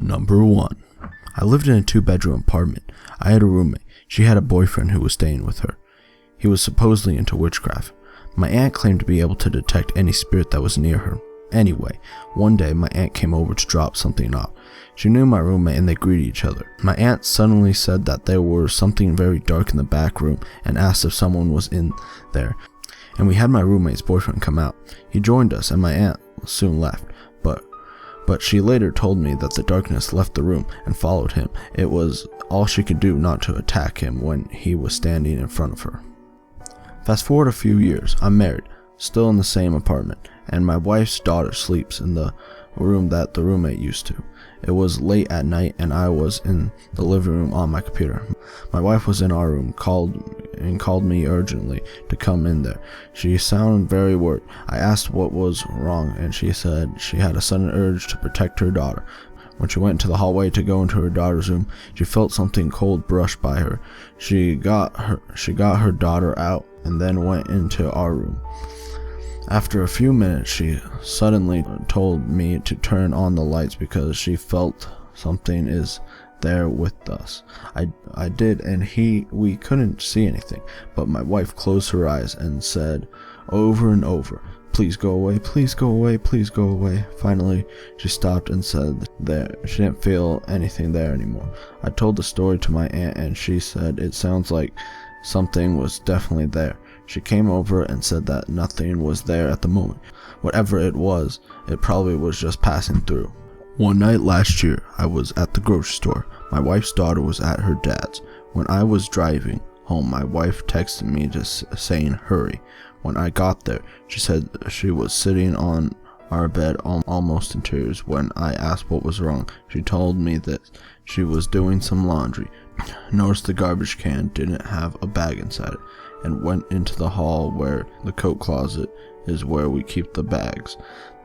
Number 1. I lived in a 2-bedroom apartment. I had a roommate. She had a boyfriend who was staying with her. He was supposedly into witchcraft. My aunt claimed to be able to detect any spirit that was near her. Anyway, one day my aunt came over to drop something off. She knew my roommate and they greeted each other. My aunt suddenly said that there was something very dark in the back room and asked if someone was in there. And we had my roommate's boyfriend come out. He joined us and my aunt soon left. But she later told me that the darkness left the room and followed him. It was all she could do not to attack him when he was standing in front of her. Fast forward a few years, I'm married, still in the same apartment, and my wife's daughter sleeps in the room that the roommate used to. It was late at night and I was in the living room on my computer. My wife was in our room, called me urgently to come in there. She sounded very worried. I asked what was wrong and she said she had a sudden urge to protect her daughter. When she went into the hallway to go into her daughter's room, she felt something cold brush by her. She got her daughter out and then went into our room. After a few minutes, she suddenly told me to turn on the lights because she felt something is there with us. I did, and we couldn't see anything, but my wife closed her eyes and said over and over, "Please go away, please go away, please go away." Finally, she stopped and said that she didn't feel anything there anymore. I told the story to my aunt and she said it sounds like something was definitely there. She came over and said that nothing was there at the moment. Whatever it was, it probably was just passing through. One night last year, I was at the grocery store. My wife's daughter was at her dad's. When I was driving home, my wife texted me just saying hurry. When I got there, she said she was sitting on our bed almost in tears. When I asked what was wrong, she told me that she was doing some laundry, noticed the garbage can didn't have a bag inside it, and went into the hall where the coat closet is where we keep the bags.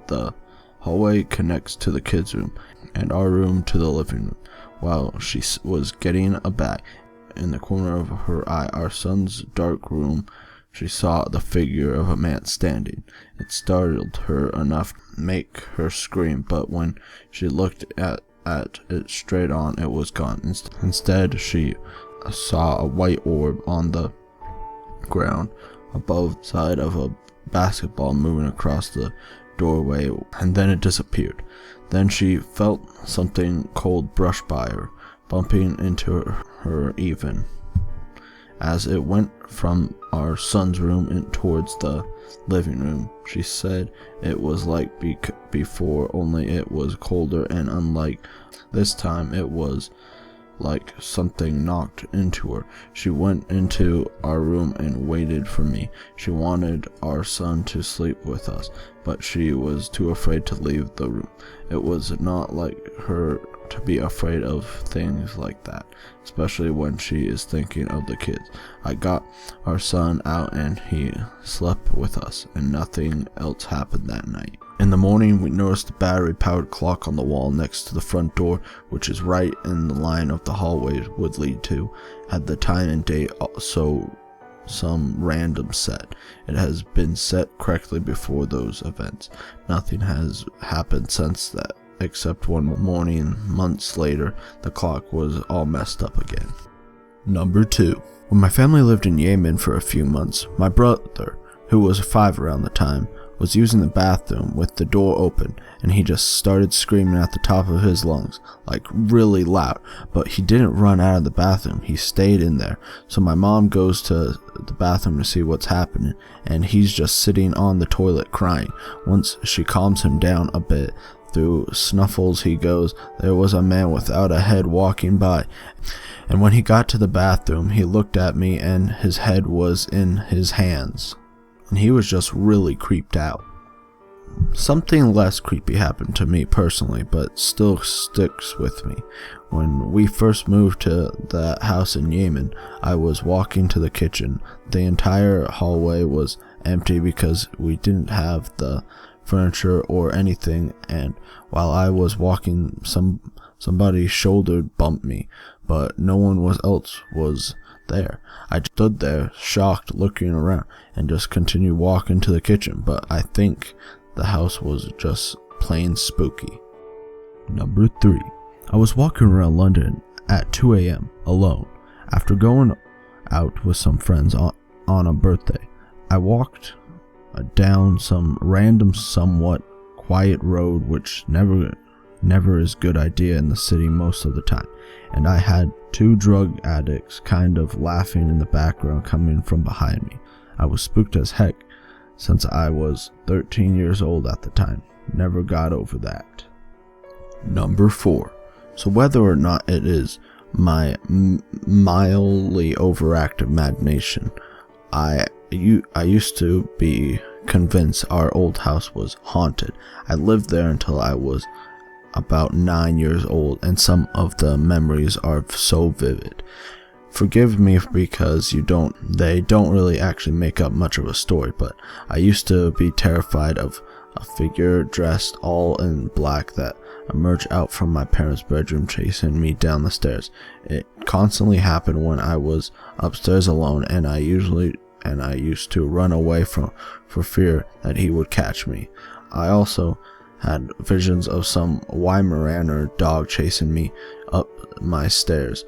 The hallway connects to the kids' room and our room to the living room. While she was getting a bag, in the corner of her eye, our son's dark room, she saw the figure of a man standing. It startled her enough to make her scream, but when she looked at it straight on, it was gone. Instead, she saw a white orb on the ground above the side of a basketball moving across the doorway, and then it disappeared. Then she felt something cold brush by her, bumping into her even as it went from our son's room towards the living room. She said it was like before, only it was colder, and unlike this time it was like something knocked into her. She went into our room and waited for me. She wanted our son to sleep with us, but she was too afraid to leave the room. It was not like her to be afraid of things like that, especially when she is thinking of the kids. I got our son out and he slept with us, and nothing else happened that night. In the morning, we noticed the battery-powered clock on the wall next to the front door, which is right in the line of the hallway would lead to, had the time and date, so some random set. It has been set correctly before those events. Nothing has happened since that, except one morning months later, the clock was all messed up again. Number 2. When my family lived in Yemen for a few months, my brother, who was 5 around the time, was using the bathroom with the door open, and he just started screaming at the top of his lungs, like really loud, but he didn't run out of the bathroom. He stayed in there. So my mom goes to the bathroom to see what's happening, and he's just sitting on the toilet crying. Once she calms him down a bit, through snuffles he goes, "There was a man without a head walking by." And when he got to the bathroom, he looked at me and his head was in his hands. And he was just really creeped out. Something less creepy happened to me personally, but still sticks with me. When we first moved to that house in Yemen, I was walking to the kitchen. The entire hallway was empty because we didn't have the furniture or anything, and while I was walking, somebody's shoulder bumped me, but no one else was there. I stood there, shocked, looking around, and just continued walking to the kitchen, but I think the house was just plain spooky. Number 3. I was walking around London at 2 a.m. alone. After going out with some friends on a birthday, I walked down some random, somewhat quiet road, which never is a good idea in the city most of the time, and I had two drug addicts kind of laughing in the background coming from behind me. I was spooked as heck since I was 13 years old at the time. Never got over that. Number 4. So whether or not it is my mildly overactive imagination, I used to be convinced our old house was haunted. I lived there until I was about 9 years old, and some of the memories are so vivid. Forgive me because they don't really actually make up much of a story, but I used to be terrified of a figure dressed all in black that emerged out from my parents' bedroom chasing me down the stairs. It constantly happened when I was upstairs alone, and I used to run away for fear that he would catch me. I also had visions of some Weimaraner dog chasing me up my stairs.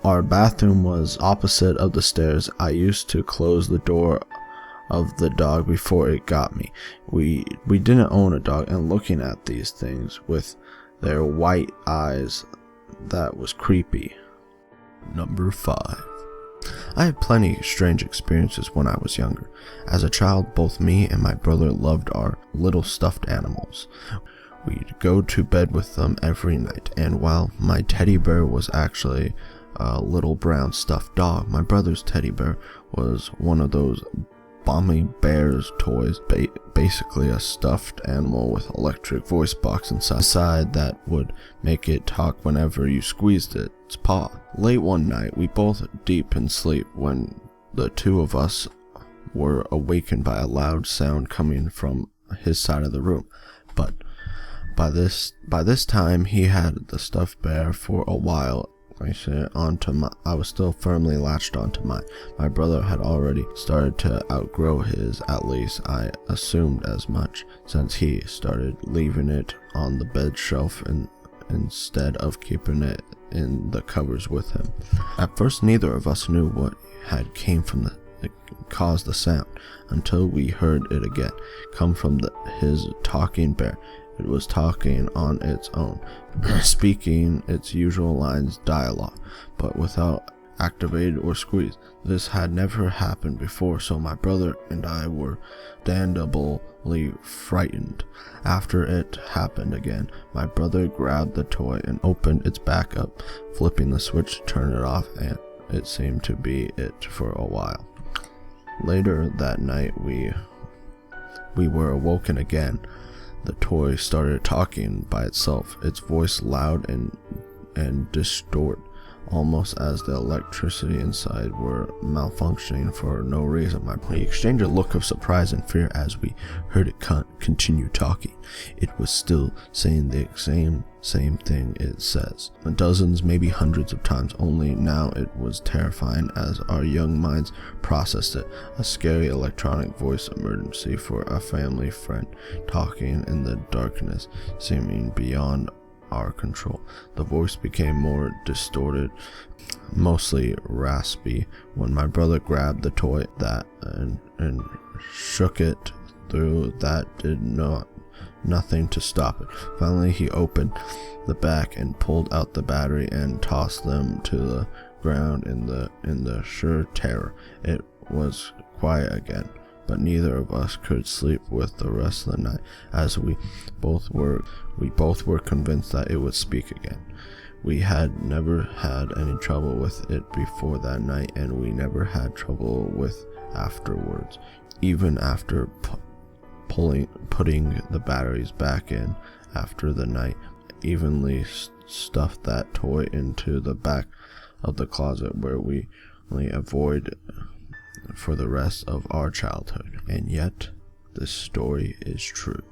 Our bathroom was opposite of the stairs. I used to close the door of the dog before it got me. We didn't own a dog, and looking at these things with their white eyes, that was creepy. Number 5. I had plenty of strange experiences when I was younger. As a child, both me and my brother loved our little stuffed animals. We'd go to bed with them every night, and while my teddy bear was actually a little brown stuffed dog, my brother's teddy bear was one of those Bommy Bears toys, basically a stuffed animal with electric voice box inside that would make it talk whenever you squeezed its paw. Late one night, we both deep in sleep when the two of us were awakened by a loud sound coming from his side of the room. But by this time, he had the stuffed bear for a while. I was still firmly latched onto mine. My brother had already started to outgrow his, at least I assumed as much, since he started leaving it on the bed shelf instead of keeping it in the covers with him. At first, neither of us knew what had caused the sound, until we heard it again come from his talking bear. It was talking on its own, speaking its usual lines dialogue, but without activated or squeezed. This had never happened before, so my brother and I were understandably frightened. After it happened again, my brother grabbed the toy and opened its back up, flipping the switch to turn it off, and it seemed to be it for a while. Later that night, we were awoken again. The toy started talking by itself, its voice loud and distorted, almost as the electricity inside were malfunctioning for no reason. We exchanged a look of surprise and fear as we heard it continue talking. It was still saying the same thing it says dozens, maybe hundreds of times, only now it was terrifying as our young minds processed it. A scary electronic voice emergency for a family friend, talking in the darkness, seeming beyond our control. The voice became more distorted, mostly raspy, when my brother grabbed the toy and shook it through. That did nothing to stop it. Finally, he opened the back and pulled out the battery and tossed them to the ground in the sheer terror. It was quiet again, but neither of us could sleep with the rest of the night, as we both were convinced that it would speak again. We had never had any trouble with it before that night, and we never had trouble with afterwards, even after putting the batteries back in after the night. Evenly stuffed that toy into the back of the closet where we avoid for the rest of our childhood. And yet, this story is true.